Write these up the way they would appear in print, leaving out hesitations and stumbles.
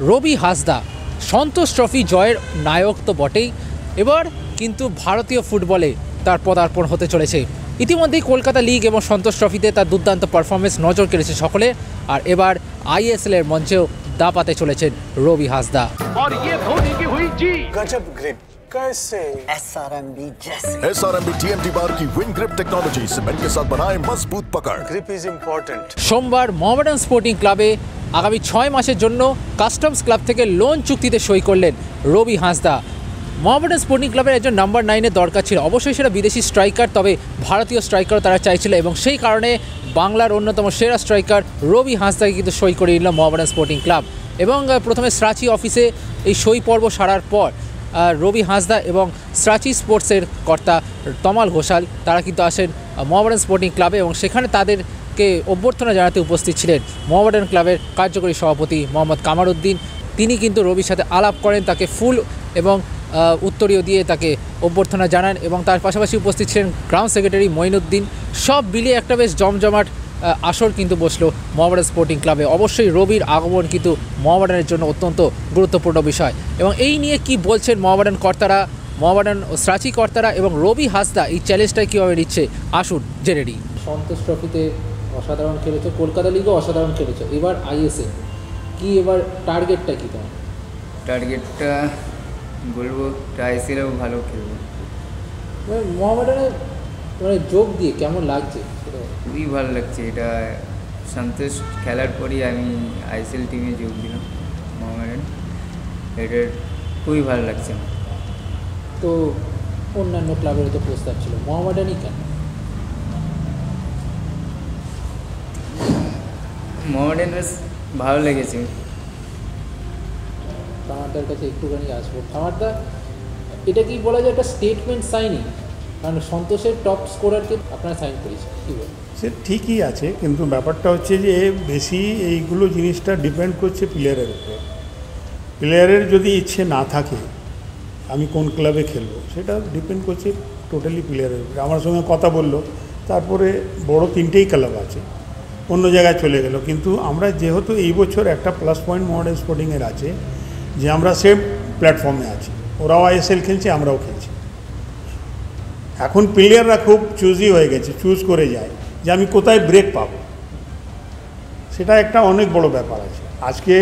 রবি হাসদা সন্তোষ trophy জয়ের নায়ক তো বটেই, এবার কিন্তু ভারতীয় ফুটবলে তার পদার্পণ হতে চলেছে। ইতিমধ্যেই কলকাতা লিগ এবং সন্তোষ ট্রফিতে তার দুর্দান্ত পারফরমেন্স নজর কেড়েছে সকলে, আর এবার আইএসএল এর মঞ্চেও দাপাতে চলেছেন রবি হাসদা। SRMB TMT बार की विन ग्रिप टेक्नोलॉजी सीमेंट के साथ बनाए मजबूत पकड़। grip is important। সোমবার মোহামেডান স্পোর্টিং ক্লাবে আগামী 6 মাসের জন্য কাস্টমস ক্লাব থেকে লোন চুক্তিতে সই করলেন রবি হাসদা। মোহামেডান স্পোর্টিং ক্লাবের একজন নাম্বার 9-এর দরকার ছিল, অবশ্যই সেটা বিদেশি স্ট্রাইকার, তবে ভারতীয় স্ট্রাইকারও তারা চাইছিল এবং সেই কারণে বাংলার অন্যতম সেরা স্ট্রাইকার রবি হাসদাকে কিন্তু সই করে নিল মোহামেডান স্পোর্টিং ক্লাব। এবং প্রথমে স্রাচি অফিসে এই সই পর্ব সারার পর রবি হাসদা এবং স্রাচি স্পোর্টসের কর্তা তমাল ঘোষাল তারা কিন্তু আসেন মোহামেডান স্পোর্টিং ক্লাবে এবং সেখানে তাদেরকে অভ্যর্থনা জানাতে উপস্থিত ছিলেন মোহামেডান ক্লাবের কার্যকরী সভাপতি মোহাম্মদ কামারউদ্দিন। তিনি কিন্তু রবির সাথে আলাপ করেন, তাকে ফুল এবং উত্তরীয় দিয়ে তাকে অভ্যর্থনা জানান এবং তার পাশাপাশি উপস্থিত ছিলেন গ্রাউন্ড সেক্রেটারি মঈনুদ্দিন। সব মিলিয়ে একটা বেশ জমজমাট আসর কিন্তু বসলো মোহামেডান স্পোর্টিং ক্লাবে। অবশ্যই রবির আগমন কিন্তু মোহামেডানের জন্য অত্যন্ত গুরুত্বপূর্ণ বিষয় এবং এই নিয়ে কি বলছেন মোহামেডান কর্তারা, মোহামেডান ও স্রাচি কর্তারা এবং রবি হাসদা এই চ্যালেঞ্জটা কীভাবে নিচ্ছে আসুন জেনে নিই। সন্তোষ ট্রফিতে অসাধারণ খেলেছো, কলকাতা লিগও অসাধারণ খেলেছো, এবার আইএসএল কি, এবার টার্গেটটা কী তোমার? টার্গেটটা বলবো আইএসএলও ভালো খেলবো। মোহামেডানে মানে যোগ দিয়ে কেমন লাগছে? খুবই ভালো লাগছে, এটা সন্তোষ খেলার পরই আমি আইএসএল টিমে যোগ দিলাম মোহামেডান, এটার খুবই ভালো লাগছে। তো অন্যান্য ক্লাবের তো প্রস্তাব ছিল, মোহামেডানই কেন? মোহামেডান বেশ ভালো লেগেছে। কামারদার কাছে একটুখানি আসবো। কামারদা, এটা কি বলা যায় একটা স্টেটমেন্ট সাইনিং? কারণ সন্তোষের টপ স্কোরারকে আপনারা সাইন করেছেন, কী বল? সে ঠিকই আছে, কিন্তু ব্যাপারটা হচ্ছে যে বেশি এইগুলো জিনিসটা ডিপেন্ড করছে প্লেয়ারের উপর। প্লেয়ারের যদি ইচ্ছে না থাকে আমি কোন ক্লাবে খেলবো, সেটা ডিপেন্ড করছে টোটালি প্লেয়ারের উপরে। আমার সঙ্গে কথা বললো, তারপরে বড় 3টেই ক্লাব আছে, অন্য জায়গায় চলে গেল। কিন্তু আমরা যেহেতু এই বছর একটা প্লাস পয়েন্ট মোহামেডান স্পোর্টিংয়ের আছে যে আমরা সেম প্ল্যাটফর্মে আছি, ওরাও আইএসএল খেলছে, আমরাও খেলছি। এখন প্লেয়াররা খুব চুজি হয়ে গেছে, চুজ করে যায় যে আমি কোথায় ব্রেক পাবো, সেটা একটা অনেক বড় ব্যাপার আছে। আজকে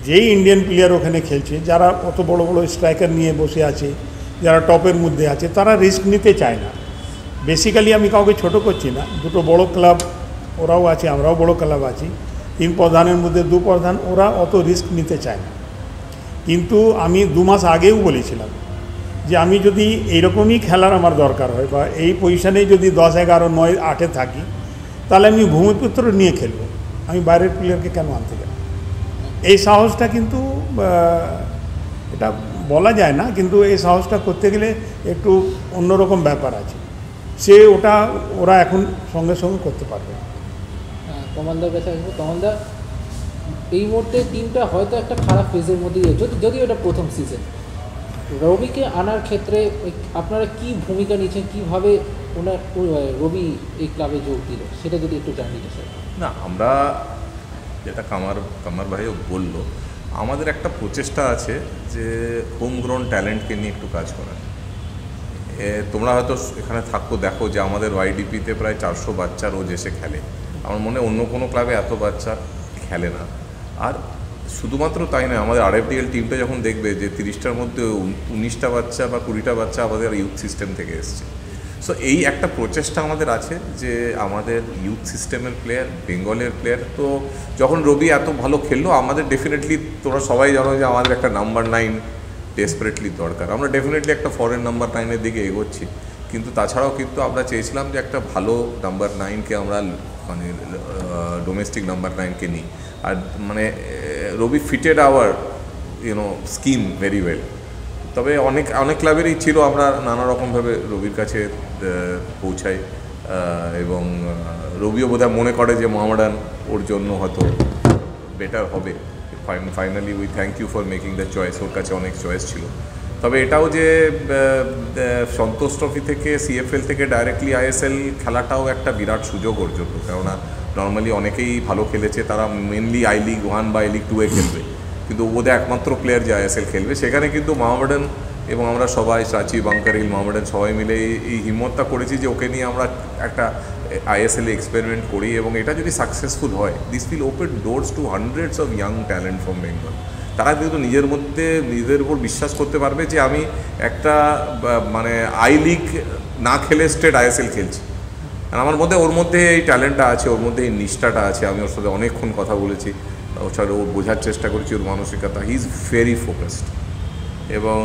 যেই ইন্ডিয়ান প্লেয়ার ওখানে খেলছে, যারা অত বড় বড় স্ট্রাইকার নিয়ে বসে আছে, যারা টপের মধ্যে আছে, তারা রিস্ক নিতে চায় না। বেসিক্যালি আমি কাউকে ছোট করছি না, দুটো বড় ক্লাব ওরাও আছে, আমরাও বড় ক্লাব আছি, 3 প্রধানের মধ্যে 2 প্রধান, ওরা অত রিস্ক নিতে চায় না। কিন্তু আমি 2 মাস আগেও বলেছিলাম যে আমি যদি এইরকমই খেলার আমার দরকার হয় বা এই পজিশানেই যদি 10, 11, 9, 8-এ থাকি, তাহলে আমি ভূমিপুত্র নিয়ে খেলবো, আমি বাইরের প্লেয়ারকে কেন আনতে যাব? এই সাহসটা কিন্তু এটা বলা যায় না, কিন্তু এই সাহসটা করতে গেলে একটু অন্যরকম ব্যাপার আছে, ওরা এখন সঙ্গে সঙ্গে করতে পারবে। কমালদার কাছে আসবো। কমালদা, এই মুহূর্তে টিমটা হয়তো একটা খারাপ ফেজের মধ্যেই, যদিও এটা প্রথম সিজন, রবিকে আনার ক্ষেত্রে আপনারা কি ভূমিকা নিয়েছেন, কীভাবে রবি এই ক্লাবে যোগ দিল, সেটা যদি একটু জানিয়ে স্যার। না, আমরা যেটা কামার ভাইও বলল, আমাদের একটা প্রচেষ্টা আছে যে হোমগ্রাউন্ড ট্যালেন্টকে নিয়ে একটু কাজ করা। তোমরা হয়তো এখানে থাকো, দেখো যে আমাদের ওয়াইডিপিতে প্রায় 400 বাচ্চা রোজ এসে খেলে। আমার মনে হয় অন্য কোনো ক্লাবে এত বাচ্চা খেলে না। আর শুধুমাত্র তাই নয়, আমাদের আরএফডিএল টিমটা যখন দেখবে যে 30টার মধ্যে 19টা বাচ্চা বা 20টা বাচ্চা আমাদের ইউথ সিস্টেম থেকে এসছে। সো এই একটা প্রচেষ্টা আমাদের আছে যে আমাদের ইউথ সিস্টেমের প্লেয়ার, বেঙ্গলের প্লেয়ার, তো যখন রবি এত ভালো খেললো, আমাদের ডেফিনেটলি, তোমরা সবাই জানো যে আমাদের একটা নাম্বার 9 ডেসপারেটলি দরকার। আমরা ডেফিনেটলি একটা ফরেন নাম্বার 9-এর দিকে এগোচ্ছি, কিন্তু তাছাড়াও কিন্তু আমরা চেয়েছিলাম যে একটা ভালো নাম্বার 9-কে আমরা মানে ডোমেস্টিক নাম্বার 9-কে নিই। আর মানে Rabi fitted our scheme very well. তবে অনেক ক্লাবেরই ছিল, আমরা নানা রকমভাবে রবির কাছে পৌঁছাই এবং রবিও বোধহয় মনে করে যে মোহামেডান ওর জন্য হয়তো বেটার হবে। Finally we thank you for making the choice. ওর কাছে অনেক চয়েস ছিল। তবে এটাও যে সন্তোষ ট্রফি থেকে, সিএফএল থেকে ডাইরেক্টলি আইএসএল খেলাটাও একটা বিরাট সুযোগ ওর জন্য, কেননা নর্মালি অনেকেই ভালো খেলেছে, তারা মেনলি আই লিগ 1 বা আই লিগ 2-এ খেলবে। কিন্তু ওদের একমাত্র প্লেয়ার যে আইএসএল খেলবে, সেখানে কিন্তু মোহামেডান এবং আমরা সবাই সাচি বাঙ্কারিল মোহামেডান সবাই মিলে এই হিম্মতটা করেছি যে ওকে নিয়ে আমরা একটা আইএসএল এক্সপেরিমেন্ট করি, এবং এটা যদি সাকসেসফুল হয় this will open doors two hundreds of young talent from Bengal. তারা কিন্তু নিজের উপর বিশ্বাস করতে পারবে যে আমি একটা মানে আই লিগ না খেলে স্টেট আইএসএল খেলছি। আর আমার মধ্যে ওর মধ্যে এই ট্যালেন্টটা আছে, ওর মধ্যে এই নিষ্ঠাটা আছে। আমি ওর সাথে অনেকক্ষণ কথা বলেছি, ওর সাথে ওর বোঝার চেষ্টা করেছি ওর মানসিকতা। হি ইজ ভেরি ফোকাসড, এবং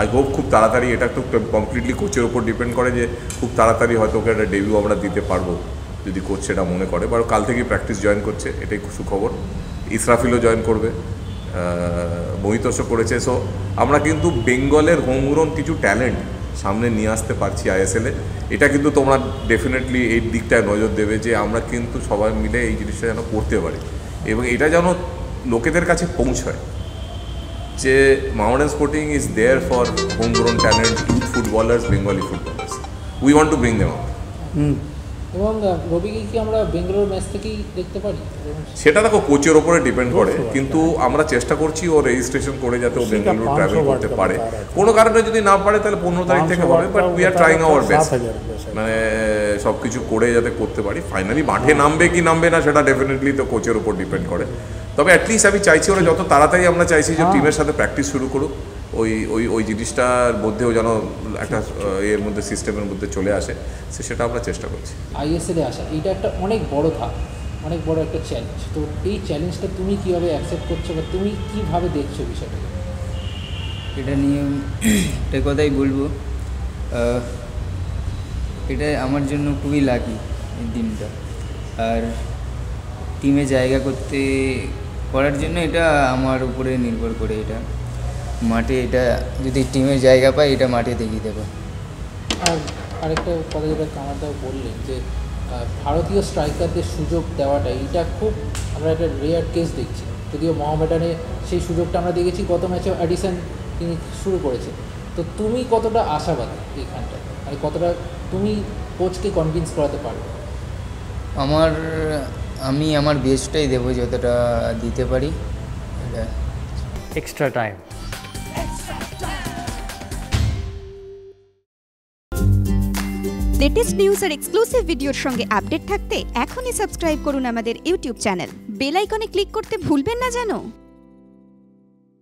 আই হোপ খুব তাড়াতাড়ি, এটা তো কমপ্লিটলি কোচের ওপর ডিপেন্ড করে যে খুব তাড়াতাড়ি হয়তো ওকে একটা ডেবিউ আমরা দিতে পারবো যদি কোচ সেটা মনে করে। বা কাল থেকেই প্র্যাকটিস জয়েন করছে, এটাই সুখবর। ইসরাফিলও জয়েন করবে, মোহিতোসও করেছে। সো আমরা কিন্তু বেঙ্গলের হোমগ্রোন কিছু ট্যালেন্ট সামনে নিয়ে আসতে পারছি আইএসএলে। এটা কিন্তু তোমরা ডেফিনেটলি এই দিকটায় নজর দেবে যে আমরা কিন্তু সবাই মিলে এই জিনিসটা যেন করতে পারি, এবং এটা যেন লোকেদের কাছে পৌঁছায় যে Mohammedan Sporting is there for homegrown talent, youth footballers, Bengali footballers. We want to bring them up. এবং রবিকে কি আমরা বেঙ্গালুরু ম্যাচ থেকেই দেখতে পারি? সেটা দেখো কোচের ওপরে ডিপেন্ড করে, কিন্তু আমরা চেষ্টা করছি ও রেজিস্ট্রেশন করে যাতে ও বেঙ্গালুরু ট্রাভেল করতে পারে। কোনো কারণে যদি না পারে তাহলে 15 তারিখ থেকে হবে, but we are trying our best, মানে সব কিছু করে যাতে করতে পারি। ফাইনালি মাঠে নামবে কি নামবে না সেটা ডেফিনেটলি তো কোচের ওপর ডিপেন্ড করে। তবে অ্যাটলিস্ট আমি চাইছি ওরা যত তাড়াতাড়ি, আমরা চাইছি যে টিমের সাথে প্র্যাকটিস শুরু করুক, ওই জিনিসটার মধ্যেও যেন একটা এর মধ্যে সিস্টেমের মধ্যে চলে আসে, সেটা আমরা চেষ্টা করছি। আইএসএলে আসা এটা একটা অনেক বড় ধাপ, অনেক বড় একটা চ্যালেঞ্জ। তো এই চ্যালেঞ্জটা তুমি কীভাবে অ্যাকসেপ্ট করছো বা তুমি কীভাবে দেখছো বিষয়টাকে? এটা নিয়ে একটা কথাই বলবো, এটা আমার জন্য খুবই লাকি এই দিনটা। আর টিমে জায়গা করার জন্য এটা আমার উপরে নির্ভর করে। এটা মাঠে, এটা যদি টিমের জায়গা পাই এটা মাঠে দেখিয়ে দেবো। আর আরেকটা কথা যেটা কামারদাও বললেন যে ভারতীয় স্ট্রাইকারদের সুযোগ দেওয়াটা, এটা খুব আমরা একটা রেয়ার কেস দেখছি। যদিও মোহামেডানে সেই সুযোগটা আমরা দেখেছি, গত ম্যাচে অ্যাডিশন তিনি শুরু করেছেন। তো তুমি কতটা আশাবাদী এইখানটা, মানে কতটা তুমি কোচকে কনভিন্স করাতে পারবে? আমি আমার বেস্টটাই দেবো, যতটা দিতে পারি। এটা extra time. লেটেস্ট নিউজ আর এক্সক্লুসিভ ভিডিওর সঙ্গে আপডেট থাকতে এখনই সাবস্ক্রাইব করুন আমাদের ইউটিউব চ্যানেল। বেল আইকনে ক্লিক করতে ভুলবেন না যেন।